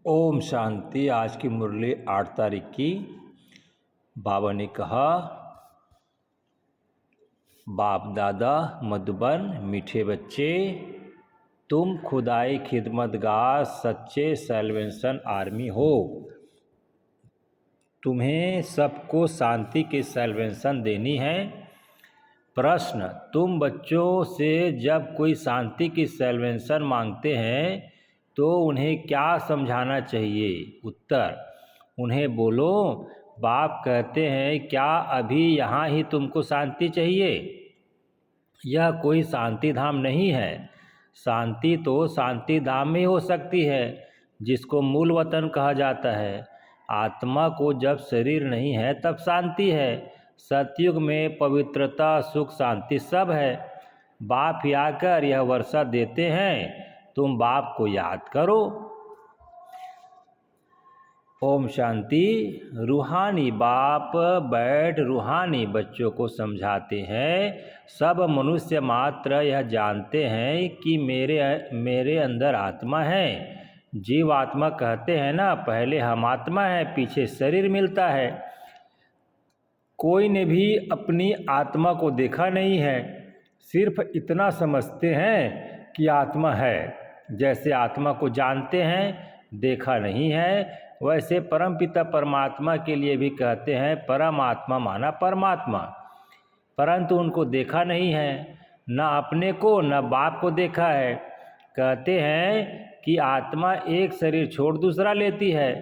ओम शांति। आज की मुरली 8 तारीख की। बाबा ने कहा, बाप दादा मधुबन मीठे बच्चे, तुम खुदाई खिदमतगार सच्चे सैल्वेशन आर्मी हो। तुम्हें सबको शांति की सैल्वेशन देनी है। प्रश्न, तुम बच्चों से जब कोई शांति की सैल्वेशन मांगते हैं तो उन्हें क्या समझाना चाहिए? उत्तर, उन्हें बोलो, बाप कहते हैं क्या अभी यहाँ ही तुमको शांति चाहिए? यह कोई शांति धाम नहीं है। शांति तो शांति धाम में हो सकती है जिसको मूल वतन कहा जाता है। आत्मा को जब शरीर नहीं है तब शांति है। सतयुग में पवित्रता सुख शांति सब है। बाप ही आकर यह वर्षा देते हैं, तुम बाप को याद करो। ओम शांति। रूहानी बाप बैठ रूहानी बच्चों को समझाते हैं। सब मनुष्य मात्र यह जानते हैं कि मेरे अंदर आत्मा है। जीव आत्मा कहते हैं ना, पहले हम आत्मा है, पीछे शरीर मिलता है। कोई ने भी अपनी आत्मा को देखा नहीं है, सिर्फ इतना समझते हैं कि आत्मा है। जैसे आत्मा को जानते हैं, देखा नहीं है, वैसे परमपिता परमात्मा के लिए भी कहते हैं परमात्मा माना परमात्मा, परंतु उनको देखा नहीं है, न अपने को न बाप को देखा है। कहते हैं कि आत्मा एक शरीर छोड़ दूसरा लेती है,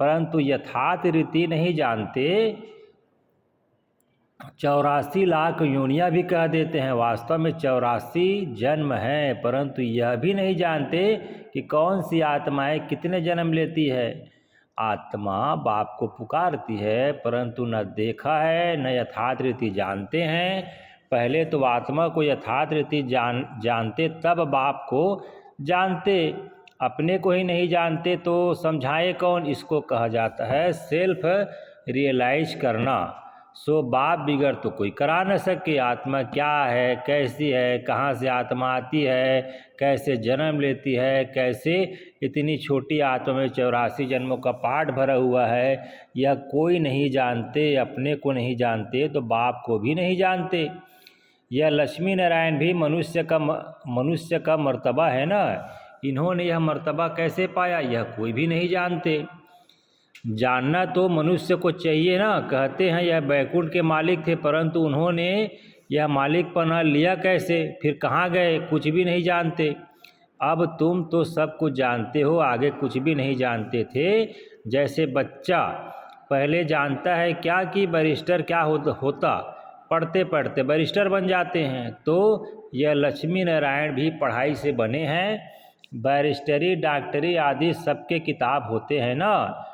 परंतु यथार्थ रीति नहीं जानते। 84 लाख योनियाँ भी कह देते हैं, वास्तव में 84 जन्म हैं, परंतु यह भी नहीं जानते कि कौन सी आत्माएं कितने जन्म लेती है। आत्मा बाप को पुकारती है, परंतु न देखा है न यथार्थ रीति जानते हैं। पहले तो आत्मा को यथार्थ रीति जानते तब बाप को जानते। अपने को ही नहीं जानते तो समझाए कौन? इसको कहा जाता है सेल्फ रियलाइज करना। सो बाप बिगड़ तो कोई करा न सके। आत्मा क्या है, कैसी है, कहाँ से आत्मा आती है, कैसे जन्म लेती है, कैसे इतनी छोटी आत्मा में 84 जन्मों का पाठ भरा हुआ है, यह कोई नहीं जानते। अपने को नहीं जानते तो बाप को भी नहीं जानते। यह लक्ष्मी नारायण भी मनुष्य का मर्तबा है ना, इन्होंने यह मर्तबा कैसे पाया, यह कोई भी नहीं जानते। जानना तो मनुष्य को चाहिए ना। कहते हैं यह बैकुंठ के मालिक थे, परंतु उन्होंने यह मालिकपना लिया कैसे, फिर कहाँ गए, कुछ भी नहीं जानते। अब तुम तो सब कुछ जानते हो, आगे कुछ भी नहीं जानते थे। जैसे बच्चा पहले जानता है क्या कि बैरिस्टर क्या होता, पढ़ते पढ़ते बैरिस्टर बन जाते हैं, तो यह लक्ष्मी नारायण भी पढ़ाई से बने हैं। बैरिस्टरी डॉक्टरी आदि सबके किताब होते हैं ना।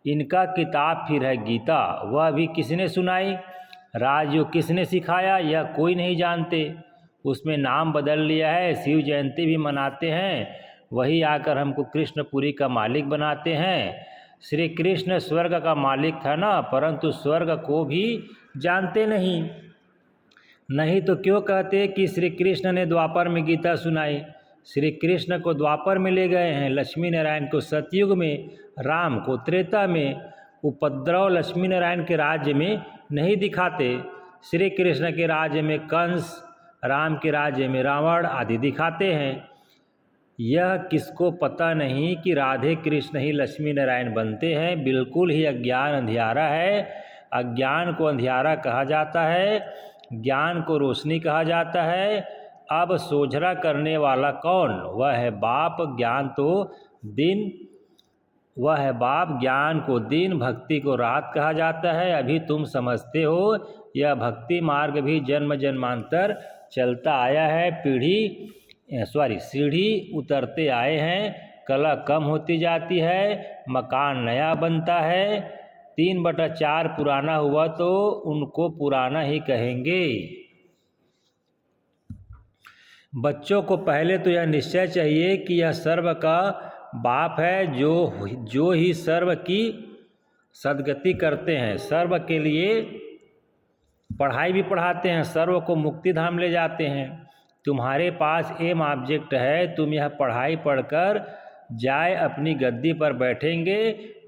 इनका किताब फिर है गीता, वह भी किसने सुनाई, राजयोग किसने सिखाया, यह कोई नहीं जानते। उसमें नाम बदल लिया है, शिव जयंती भी मनाते हैं, वही आकर हमको कृष्णपुरी का मालिक बनाते हैं। श्री कृष्ण स्वर्ग का मालिक था ना, परंतु स्वर्ग को भी जानते नहीं तो क्यों कहते कि श्री कृष्ण ने द्वापर में गीता सुनाई। श्री कृष्ण को द्वापर में ले गए हैं, लक्ष्मी नारायण को सतयुग में, राम को त्रेता में। उपद्रव लक्ष्मी नारायण के राज्य में नहीं दिखाते, श्री कृष्ण के राज्य में कंस, राम के राज्य में रावण आदि दिखाते हैं। यह किसको पता नहीं कि राधे कृष्ण ही लक्ष्मी नारायण बनते हैं। बिल्कुल ही अज्ञान अंधियारा है। अज्ञान को अंधियारा कहा जाता है, ज्ञान को रोशनी कहा जाता है। अब सोझरा करने वाला कौन? वह है बाप। ज्ञान को दिन, भक्ति को रात कहा जाता है। अभी तुम समझते हो, यह भक्ति मार्ग भी जन्म जन्मांतर चलता आया है। सीढ़ी उतरते आए हैं, कला कम होती जाती है, मकान नया बनता है। 3/4 पुराना हुआ तो उनको पुराना ही कहेंगे। बच्चों को पहले तो यह निश्चय चाहिए कि यह सर्व का बाप है, जो ही सर्व की सदगति करते हैं, सर्व के लिए पढ़ाई भी पढ़ाते हैं, सर्व को मुक्ति धाम ले जाते हैं। तुम्हारे पास एम ऑब्जेक्ट है, तुम यह पढ़ाई पढ़कर जाए अपनी गद्दी पर बैठेंगे,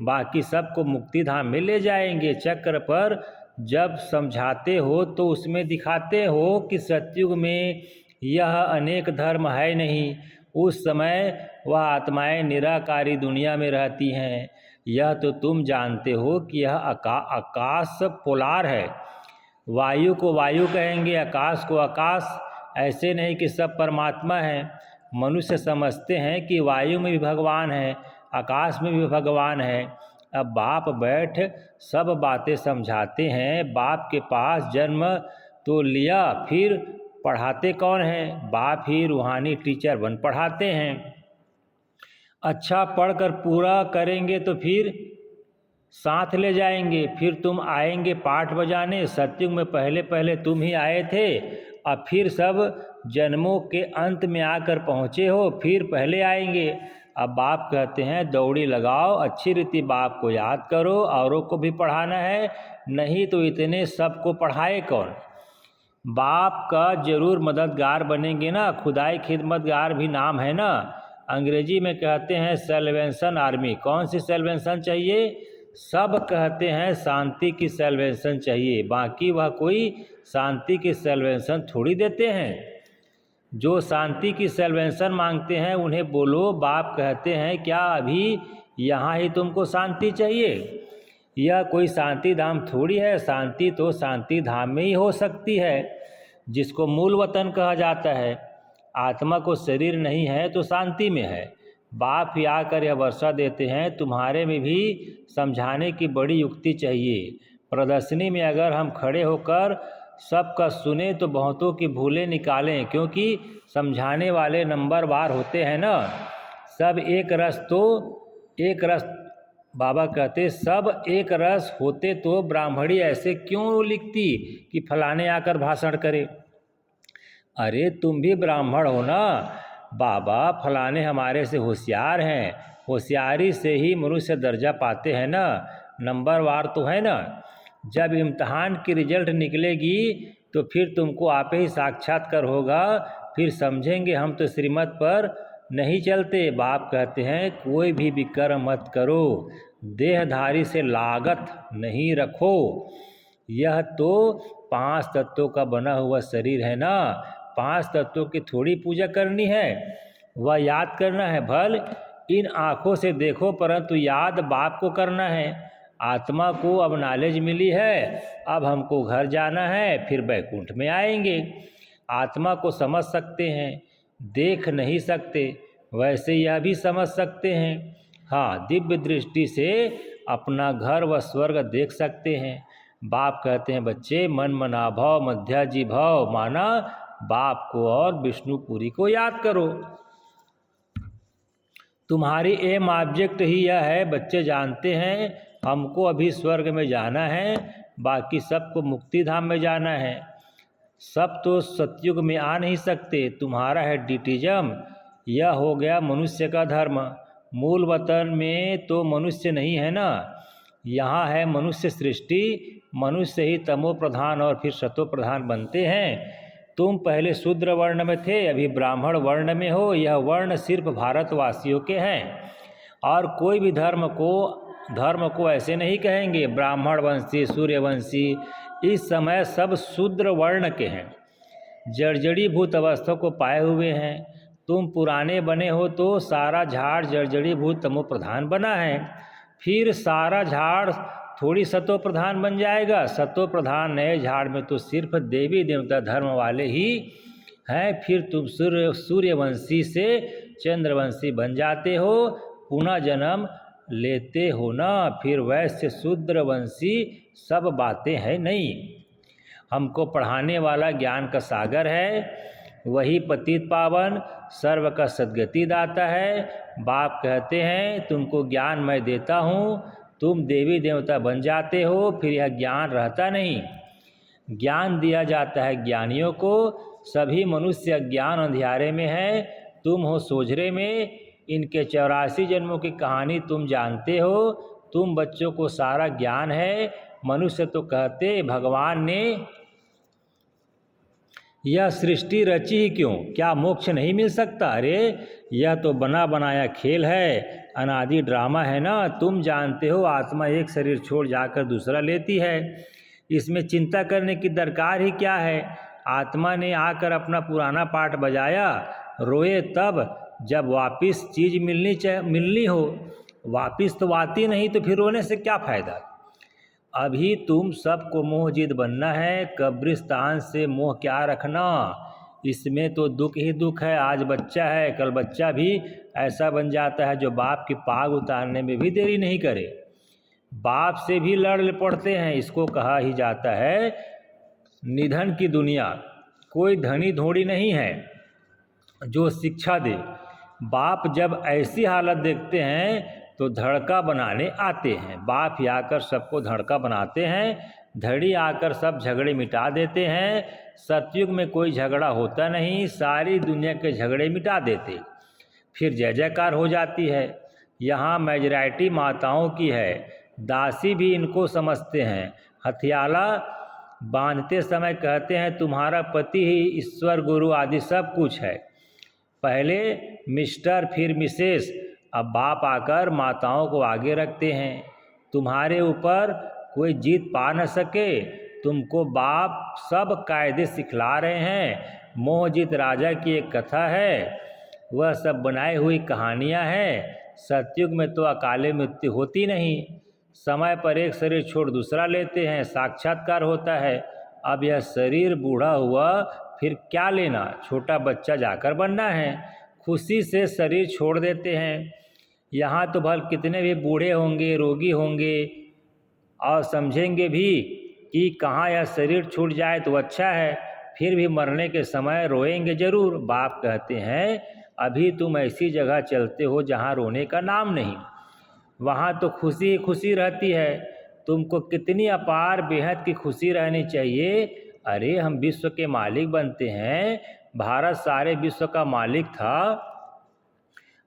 बाकी सबको मुक्ति धाम में ले जाएंगे। चक्र पर जब समझाते हो तो उसमें दिखाते हो कि सतयुग में यह अनेक धर्म है नहीं। उस समय वह आत्माएं निराकारी दुनिया में रहती हैं। यह तो तुम जानते हो कि यह आकाश पोलार है। वायु को वायु कहेंगे, आकाश को आकाश। ऐसे नहीं कि सब परमात्मा है। मनुष्य समझते हैं कि वायु में भी भगवान है, आकाश में भी भगवान है। अब बाप बैठ सब बातें समझाते हैं। बाप के पास जन्म तो लिया, फिर पढ़ाते कौन है? बाप ही रूहानी टीचर बन पढ़ाते हैं। अच्छा पढ़कर पूरा करेंगे तो फिर साथ ले जाएंगे। फिर तुम आएंगे पाठ बजाने। सतयुग में पहले पहले तुम ही आए थे, अब फिर सब जन्मों के अंत में आकर पहुँचे हो, फिर पहले आएंगे। अब बाप कहते हैं दौड़ी लगाओ, अच्छी रीति बाप को याद करो, औरों को भी पढ़ाना है, नहीं तो इतने सबको पढ़ाए कौन? बाप का जरूर मददगार बनेंगे ना। खुदाई खिदमतगार भी नाम है ना। अंग्रेजी में कहते हैं सेल्वेशन आर्मी। कौन सी सेल्वेशन चाहिए? सब कहते हैं शांति की सेल्वेशन चाहिए, बाकी वह कोई शांति की सेल्वेशन थोड़ी देते हैं। जो शांति की सेल्वेशन मांगते हैं उन्हें बोलो, बाप कहते हैं क्या अभी यहाँ ही तुमको शांति चाहिए? यह कोई शांति धाम थोड़ी है। शांति तो शांति धाम में ही हो सकती है, जिसको मूल वतन कहा जाता है। आत्मा को शरीर नहीं है तो शांति में है। बाप ही आकर यह वर्षा देते हैं, तुम्हारे में भी समझाने की बड़ी युक्ति चाहिए। प्रदर्शनी में अगर हम खड़े होकर सबका सुने तो बहुतों की भूलें निकालें, क्योंकि समझाने वाले नंबरवार होते हैं ना। सब एक रस तो एक रस, बाबा कहते सब एक रस होते तो ब्राह्मणी ऐसे क्यों लिखती कि फलाने आकर भाषण करे। अरे तुम भी ब्राह्मण हो ना। बाबा फलाने हमारे से होशियार हैं, होशियारी से ही मनुष्य दर्जा पाते हैं ना, नंबरवार तो है ना। जब इम्तहान की रिजल्ट निकलेगी तो फिर तुमको आपे ही साक्षात्कार होगा, फिर समझेंगे हम तो श्रीमत पर नहीं चलते। बाप कहते हैं कोई भी विकर्म मत करो, देहधारी से लागत नहीं रखो। यह तो 5 तत्वों का बना हुआ शरीर है ना, 5 तत्वों की थोड़ी पूजा करनी है, वह याद करना है। भल इन आँखों से देखो परंतु याद बाप को करना है। आत्मा को अब नॉलेज मिली है, अब हमको घर जाना है, फिर बैकुंठ में आएंगे। आत्मा को समझ सकते हैं, देख नहीं सकते, वैसे यह भी समझ सकते हैं। हाँ, दिव्य दृष्टि से अपना घर व स्वर्ग देख सकते हैं। बाप कहते हैं बच्चे मन मना भव मध्याजी भव, माना बाप को और विष्णुपुरी को याद करो। तुम्हारी एम ऑब्जेक्ट ही यह है। बच्चे जानते हैं हमको अभी स्वर्ग में जाना है, बाकी सबको मुक्ति धाम में जाना है। सब तो सतयुग में आ नहीं सकते। तुम्हारा है डिटिज्म, यह हो गया मनुष्य का धर्म। मूल वतन में तो मनुष्य नहीं है ना, यहाँ है मनुष्य सृष्टि। मनुष्य ही तमो प्रधान और फिर सतो प्रधान बनते हैं। तुम पहले शूद्र वर्ण में थे, अभी ब्राह्मण वर्ण में हो। यह वर्ण सिर्फ भारतवासियों के हैं, और कोई भी धर्म को ऐसे नहीं कहेंगे ब्राह्मण वंशी सूर्यवंशी। इस समय सब शूद्र वर्ण के हैं, जर्जड़ी भूत अवस्था को पाए हुए हैं। तुम पुराने बने हो तो सारा झाड़ जर्जड़ी भूत तमो प्रधान बना है, फिर सारा झाड़ थोड़ी सतो प्रधान बन जाएगा। सतो प्रधान नए झाड़ में तो सिर्फ देवी देवता धर्म वाले ही हैं। फिर तुम सूर्यवंशी से चंद्रवंशी बन जाते हो, पुनः जन्म लेते हो ना। फिर वैश्य शूद्रवंशी सब बातें हैं नहीं। हमको पढ़ाने वाला ज्ञान का सागर है, वही पतित पावन सर्व का सद्गति दाता है। बाप कहते हैं तुमको ज्ञान मैं देता हूँ, तुम देवी देवता बन जाते हो, फिर यह ज्ञान रहता नहीं। ज्ञान दिया जाता है ज्ञानियों को। सभी मनुष्य अज्ञान अंधियारे में है, तुम हो सोझरे में। इनके 84 जन्मों की कहानी तुम जानते हो। तुम बच्चों को सारा ज्ञान है। मनुष्य तो कहते भगवान ने यह सृष्टि रची ही क्यों, क्या मोक्ष नहीं मिल सकता? अरे यह तो बना बनाया खेल है, अनादि ड्रामा है ना। तुम जानते हो आत्मा एक शरीर छोड़ जाकर दूसरा लेती है, इसमें चिंता करने की दरकार ही क्या है। आत्मा ने आकर अपना पुराना पाठ बजाया, रोए तब जब वापिस चीज़ मिलनी हो। वापिस तो आती नहीं, तो फिर रोने से क्या फ़ायदा। अभी तुम सबको मोहजित बनना है, कब्रिस्तान से मोह क्या रखना। इसमें तो दुख ही दुख है। आज बच्चा है, कल बच्चा भी ऐसा बन जाता है जो बाप की पाग उतारने में भी देरी नहीं करे, बाप से भी लड़ पड़ते हैं। इसको कहा ही जाता है निधन की दुनिया। कोई धनी धोड़ी नहीं है जो शिक्षा दे। बाप जब ऐसी हालत देखते हैं तो धड़का बनाने आते हैं। बाप ही आकर सबको धड़का बनाते हैं, धड़ी आकर सब झगड़े मिटा देते हैं। सतयुग में कोई झगड़ा होता नहीं, सारी दुनिया के झगड़े मिटा देते, फिर जय जयकार हो जाती है। यहाँ मेजॉरिटी माताओं की है, दासी भी इनको समझते हैं। हथियाला बांधते समय कहते हैं तुम्हारा पति ही ईश्वर गुरु आदि सब कुछ है। पहले मिस्टर फिर मिसेस, अब बाप आकर माताओं को आगे रखते हैं। तुम्हारे ऊपर कोई जीत पा न सके, तुमको बाप सब कायदे सिखला रहे हैं। मोहजित राजा की एक कथा है, वह सब बनाई हुई कहानियां हैं। सतयुग में तो अकाले मृत्यु होती नहीं, समय पर एक शरीर छोड़ दूसरा लेते हैं, साक्षात्कार होता है। अब यह शरीर बूढ़ा हुआ फिर क्या लेना, छोटा बच्चा जाकर बनना है। खुशी से शरीर छोड़ देते हैं। यहाँ तो भल कितने भी बूढ़े होंगे, रोगी होंगे और समझेंगे भी कि कहाँ यह शरीर छूट जाए तो अच्छा है, फिर भी मरने के समय रोएंगे जरूर। बाप कहते हैं अभी तुम ऐसी जगह चलते हो जहाँ रोने का नाम नहीं, वहाँ तो खुशी ही खुशी रहती है। तुमको कितनी अपार बेहद की खुशी रहनी चाहिए। अरे हम विश्व के मालिक बनते हैं, भारत सारे विश्व का मालिक था,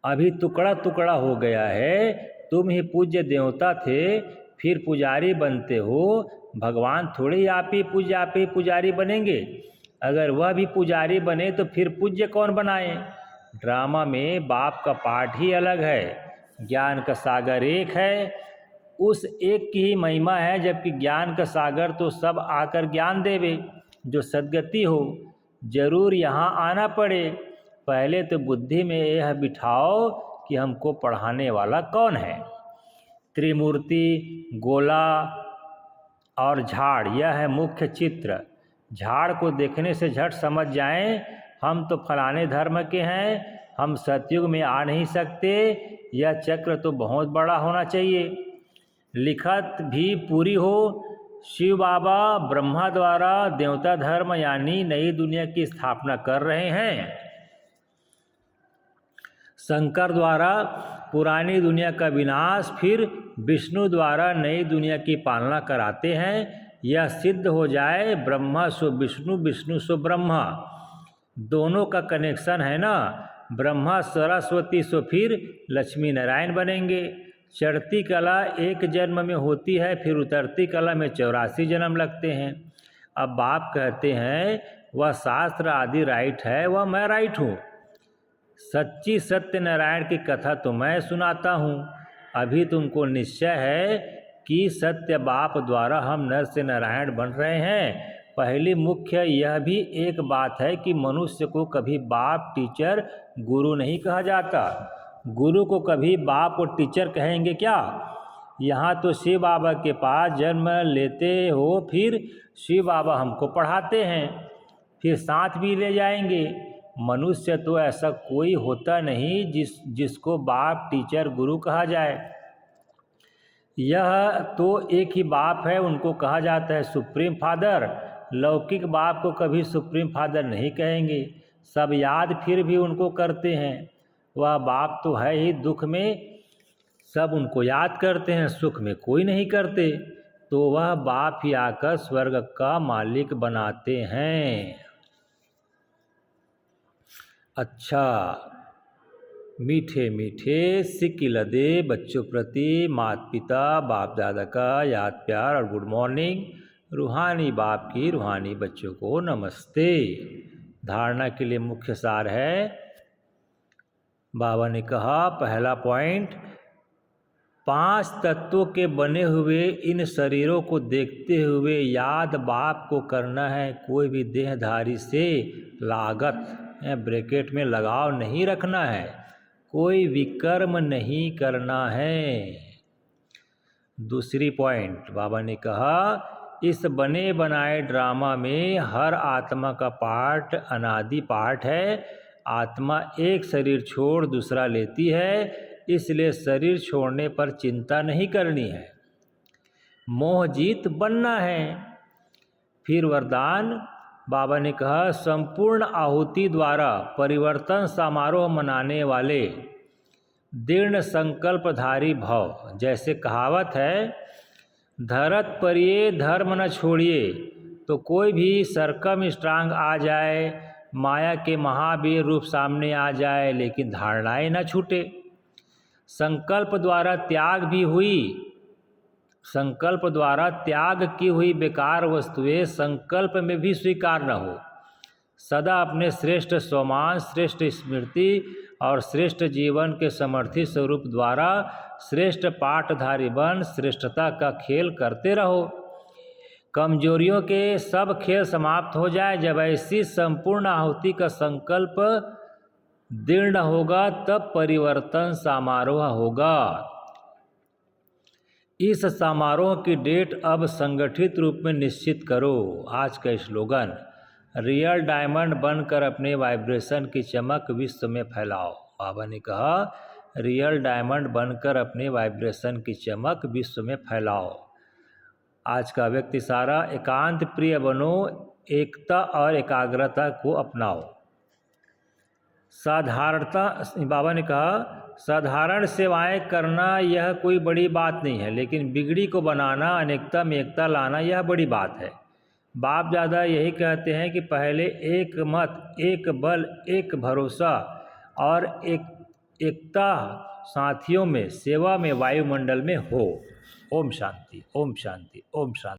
अभी टुकड़ा टुकड़ा हो गया है। तुम ही पूज्य देवता थे, फिर पुजारी बनते हो। भगवान थोड़े ही आप ही पुजारी बनेंगे। अगर वह भी पुजारी बने तो फिर पूज्य कौन बनाए। ड्रामा में बाप का पाठ ही अलग है, ज्ञान का सागर एक है, उस एक की ही महिमा है। जबकि ज्ञान का सागर तो सब आकर ज्ञान देवे, जो सद्गति हो जरूर यहाँ आना पड़े। पहले तो बुद्धि में यह बिठाओ कि हमको पढ़ाने वाला कौन है। त्रिमूर्ति, गोला और झाड़, यह है मुख्य चित्र। झाड़ को देखने से झट समझ जाएं हम तो फलाने धर्म के हैं, हम सतयुग में आ नहीं सकते। यह चक्र तो बहुत बड़ा होना चाहिए। लिखत भी पूरी हो। शिव बाबा ब्रह्मा द्वारा देवता धर्म यानी नई दुनिया की स्थापना कर रहे हैं, शंकर द्वारा पुरानी दुनिया का विनाश, फिर विष्णु द्वारा नई दुनिया की पालना कराते हैं। यह सिद्ध हो जाए ब्रह्मा सो विष्णु, विष्णु सो ब्रह्मा, दोनों का कनेक्शन है ना। ब्रह्मा सरस्वती सो फिर लक्ष्मी नारायण बनेंगे। चढ़ती कला एक जन्म में होती है, फिर उतरती कला में 84 जन्म लगते हैं। अब बाप कहते हैं वह शास्त्र आदि राइट है, वह मैं राइट हूँ। सच्ची सत्य नारायण की कथा तो मैं सुनाता हूँ। अभी तुमको निश्चय है कि सत्य बाप द्वारा हम नर से नारायण बन रहे हैं। पहली मुख्य यह भी एक बात है कि मनुष्य को कभी बाप, टीचर, गुरु नहीं कहा जाता। गुरु को कभी बाप और टीचर कहेंगे क्या। यहाँ तो शिव बाबा के पास जन्म लेते हो, फिर शिव बाबा हमको पढ़ाते हैं, फिर साथ भी ले जाएंगे। मनुष्य तो ऐसा कोई होता नहीं जिसको बाप, टीचर, गुरु कहा जाए। यह तो एक ही बाप है, उनको कहा जाता है सुप्रीम फादर। लौकिक बाप को कभी सुप्रीम फादर नहीं कहेंगे। सब याद फिर भी उनको करते हैं। वह बाप तो है ही, दुख में सब उनको याद करते हैं, सुख में कोई नहीं करते। तो वह बाप ही आकर स्वर्ग का मालिक बनाते हैं। अच्छा, मीठे मीठे सिक्की लदे बच्चों प्रति माता पिता बाप दादा का याद प्यार और गुड मॉर्निंग। रूहानी बाप की रूहानी बच्चों को नमस्ते। धारणा के लिए मुख्य सार है। बाबा ने कहा पहला पॉइंट, 5 तत्वों के बने हुए इन शरीरों को देखते हुए याद बाप को करना है। कोई भी देहधारी से लागत ब्रैकेट में लगाव नहीं रखना है, कोई विकर्म नहीं करना है। दूसरी पॉइंट बाबा ने कहा इस बने बनाए ड्रामा में हर आत्मा का पार्ट अनादि पार्ट है। आत्मा एक शरीर छोड़ दूसरा लेती है, इसलिए शरीर छोड़ने पर चिंता नहीं करनी है, मोहजीत बनना है। फिर वरदान बाबा ने कहा संपूर्ण आहुति द्वारा परिवर्तन समारोह मनाने वाले दृढ़ संकल्पधारी भव। जैसे कहावत है, धरत परिये धर्म न छोड़िए। तो कोई भी सरकम स्ट्रांग आ जाए, माया के महावीर रूप सामने आ जाए, लेकिन धारणाएं न छूटे। संकल्प द्वारा त्याग भी हुई, संकल्प द्वारा त्याग की हुई बेकार वस्तुएं संकल्प में भी स्वीकार न हो। सदा अपने श्रेष्ठ स्वमान, श्रेष्ठ स्मृति और श्रेष्ठ जीवन के समर्थी स्वरूप द्वारा श्रेष्ठ पाठधारी बन श्रेष्ठता का खेल करते रहो। कमजोरियों के सब खेल समाप्त हो जाए। जब ऐसी संपूर्ण आहुति का संकल्प दृढ़ होगा तब परिवर्तन समारोह होगा। इस समारोह की डेट अब संगठित रूप में निश्चित करो। आज का स्लोगन, रियल डायमंड बनकर अपने वाइब्रेशन की चमक विश्व में फैलाओ। बाबा ने कहा रियल डायमंड बनकर अपने वाइब्रेशन की चमक विश्व में फैलाओ। आज का व्यक्ति सारा एकांत प्रिय बनो, एकता और एकाग्रता को अपनाओ। साधारणता, बाबा ने कहा साधारण सेवाएं करना यह कोई बड़ी बात नहीं है, लेकिन बिगड़ी को बनाना, अनेकता में एकता लाना यह बड़ी बाप है। बाप ज़्यादा यही कहते हैं कि पहले एक मत, एक बल, एक भरोसा और एकता साथियों में, सेवा में, वायुमंडल में हो। ओम शांति, ओम शांति, ओम शांति।